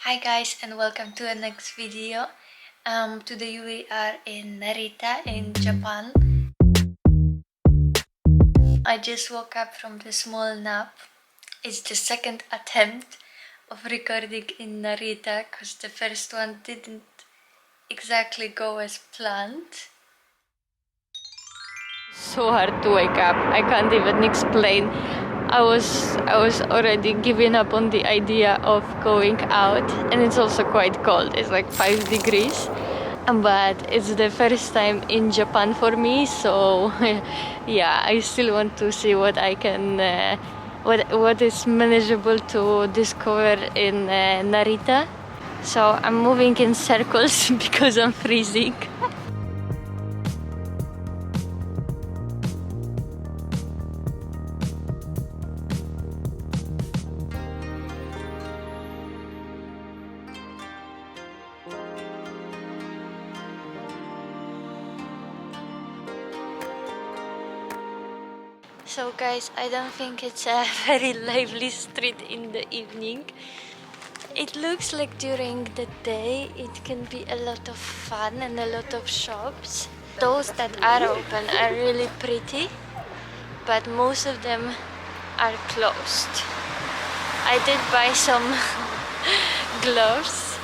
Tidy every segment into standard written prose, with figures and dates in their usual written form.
Hi guys and welcome to a next video. Today we are in Narita in Japan. I just woke up from the small nap. It's the second attempt of recording in Narita because the first one didn't exactly go as planned. So hard to wake up. I can't even explain. I was already giving up on the idea of going out, and it's also quite cold. It's like 5 degrees. But it's the first time in Japan for me, so yeah, I still want to see what I can what is manageable to discover in Narita. So I'm moving in circles because I'm freezing. So guys, I don't think it's a very lively street in the evening. It looks like during the day it can be a lot of fun and a lot of shops. Those that are open are really pretty, but most of them are closed. I did buy some gloves.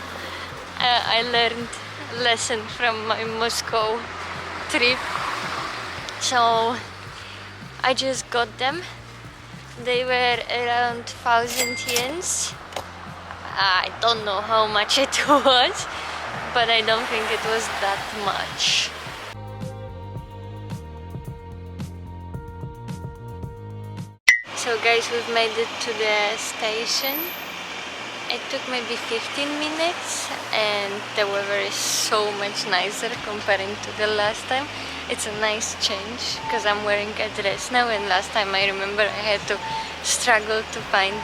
I learned a lesson from my Moscow trip. So I just got them. They were around 1,000 yens. I don't know how much it was, but I don't think it was that much. So guys, we've made it to the station. It took maybe 15 minutes and the weather is so much nicer comparing to the last time. It's a nice change because I'm wearing a dress now, and last time I remember I had to struggle to find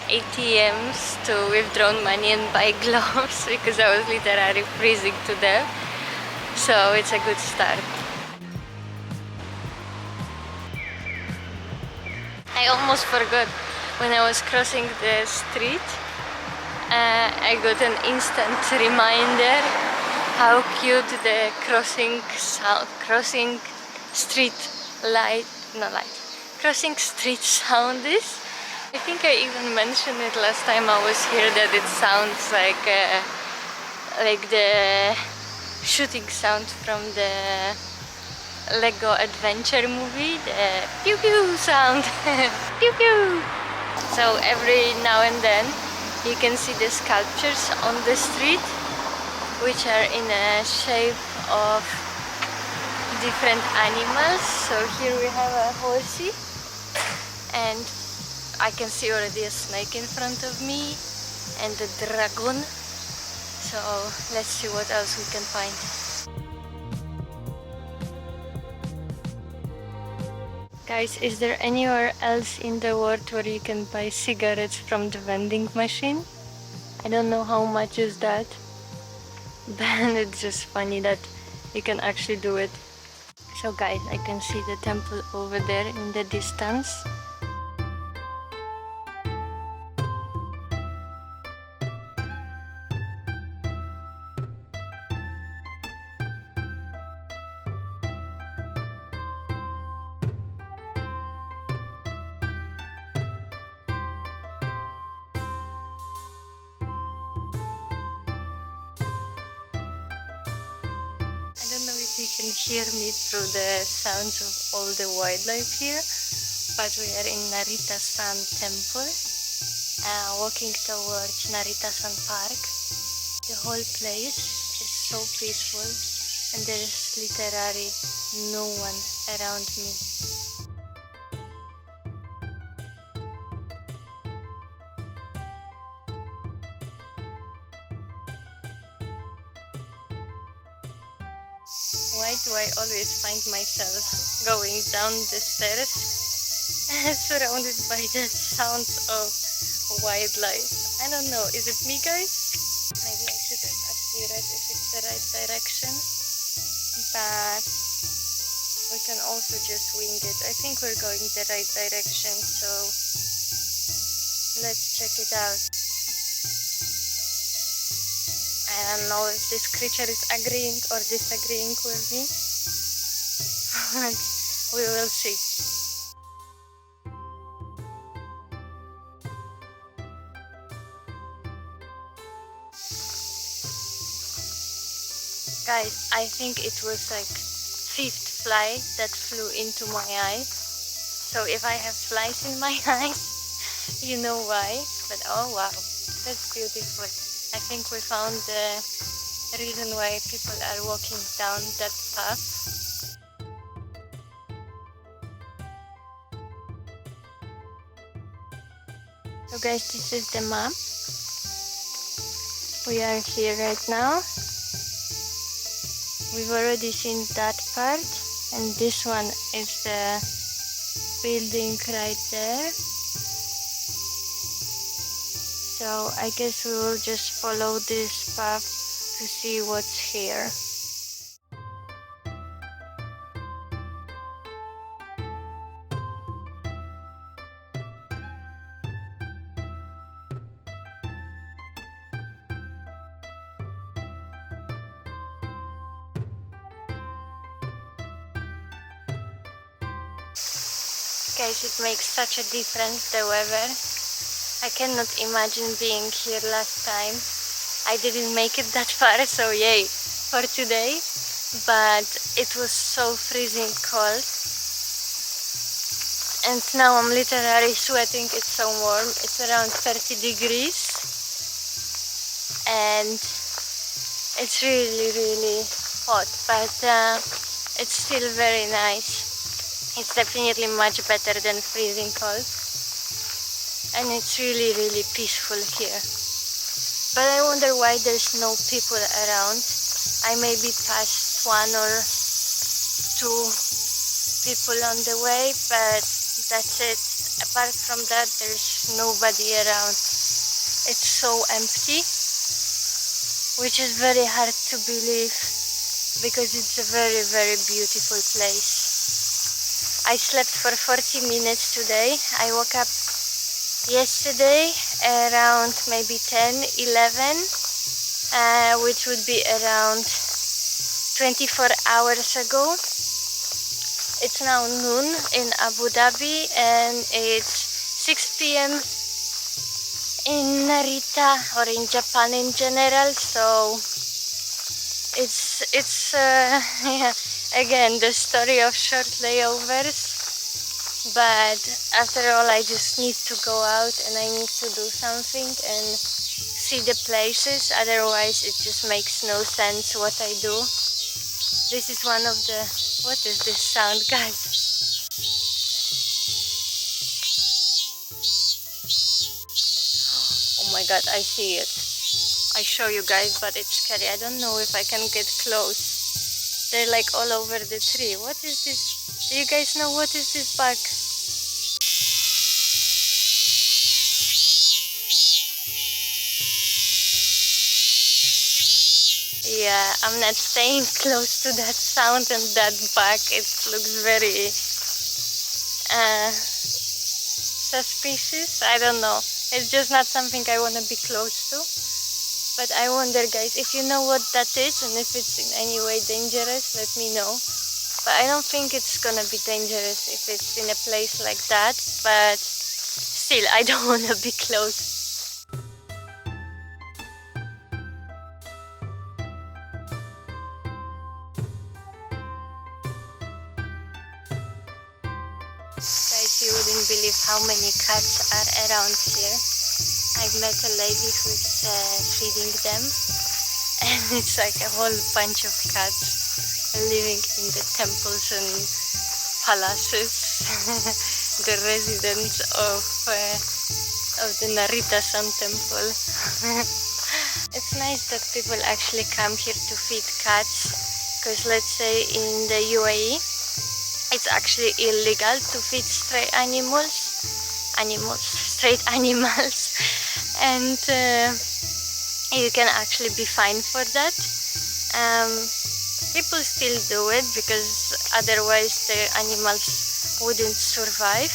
ATMs to withdraw money and buy gloves because I was literally freezing to death. So it's a good start. I almost forgot when I was crossing the street. I got an instant reminder how cute the crossing street crossing street sound is. I think I even mentioned it last time I was here that it sounds like the shooting sound from the Lego adventure movie, the pew pew sound. Pew pew. So every now and then you can see the sculptures on the street, which are in a shape of different animals. So here we have a horsey, and I can see already a snake in front of me and a dragon. So let's see what else we can find. Guys, is there anywhere else in the world where you can buy cigarettes from the vending machine? I don't know how much is that, but it's just funny that you can actually do it. So guys, I can see the temple over there in the distance. I don't know if you can hear me through the sounds of all the wildlife here, but we are in Narita Sun Temple, walking towards Narita Sun Park. The whole place is so peaceful and there's literally no one around me. Why do I always find myself going down the stairs surrounded by the sounds of wildlife? I don't know, is it me guys? Maybe I should have actually read if it's the right direction, but we can also just wing it. I think we're going the right direction, so let's check it out. I don't know if this creature is agreeing or disagreeing with me. But we will see. Guys, I think it was like fifth fly that flew into my eye. So if I have flies in my eyes, you know why. But oh wow, that's beautiful. I think we found the reason why people are walking down that path. So guys, this is the map. We are here right now. We've already seen that part, and this one is the building right there. So I guess we will just follow this path to see what's here. Guys, it makes such a difference, the weather. I cannot imagine being here last time. I didn't make it that far, so yay for today. But it was so freezing cold. And now I'm literally sweating, it's so warm. It's around 30 degrees. And it's really hot, but it's still very nice. It's definitely much better than freezing cold. And it's really peaceful here. But I wonder why there's no people around. I maybe passed one or two people on the way, but that's it. Apart from that, there's nobody around. It's so empty, which is very hard to believe because it's a very beautiful place. I slept for 40 minutes today. I woke up yesterday around maybe 10, 11, which would be around 24 hours ago. It's now noon in Abu Dhabi and it's 6 p.m. in Narita or in Japan in general. So it's yeah, again the story of short layovers. But after all, I just need to go out and I need to do something and see the places. Otherwise, it just makes no sense what I do. This is one of the... What is this sound, guys? Oh my god, I see it. I show you guys, but it's scary. I don't know if I can get close. They're like all over the tree. What is this? Do you guys know what is this bug? Yeah, I'm not staying close to that sound and that bug. It looks very suspicious. I don't know. It's just not something I want to be close to. But I wonder, guys, if you know what that is and if it's in any way dangerous, let me know. But I don't think it's gonna be dangerous if it's in a place like that. But still, I don't want to be close. Guys, you wouldn't believe how many cats are around here. I've met a lady who's feeding them, and it's like a whole bunch of cats living in the temples and palaces, the residents of the Narita Sun Temple. It's nice that people actually come here to feed cats, because let's say in the UAE, it's actually illegal to feed stray straight animals, and you can actually be fined for that. People still do it because otherwise the animals wouldn't survive,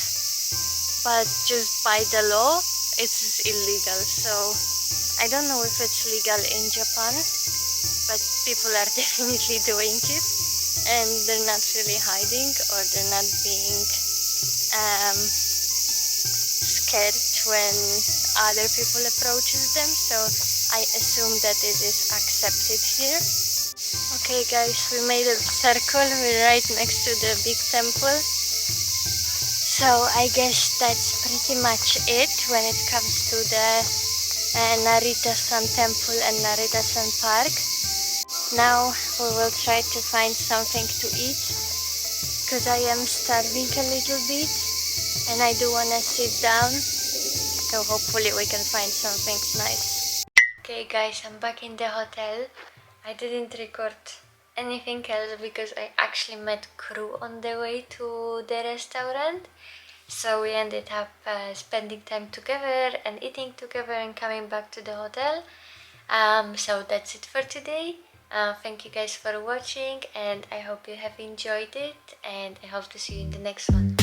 but just by the law it's illegal. So I don't know if it's legal in Japan, but people are definitely doing it, and they're not really hiding, or they're not being scared when other people approaches them. So I assume that it is accepted here. Okay guys, we made a circle. We're right next to the big temple. So I guess that's pretty much it when it comes to the Narita Sun Temple and Narita Sun Park. Now we will try to find something to eat because I am starving a little bit and I do want to sit down. So hopefully we can find something nice. Okay guys, I'm back in the hotel. I didn't record anything else because I actually met crew on the way to the restaurant. So we ended up spending time together and eating together and coming back to the hotel. So that's it for today. Thank you guys for watching and I hope you have enjoyed it, and I hope to see you in the next one.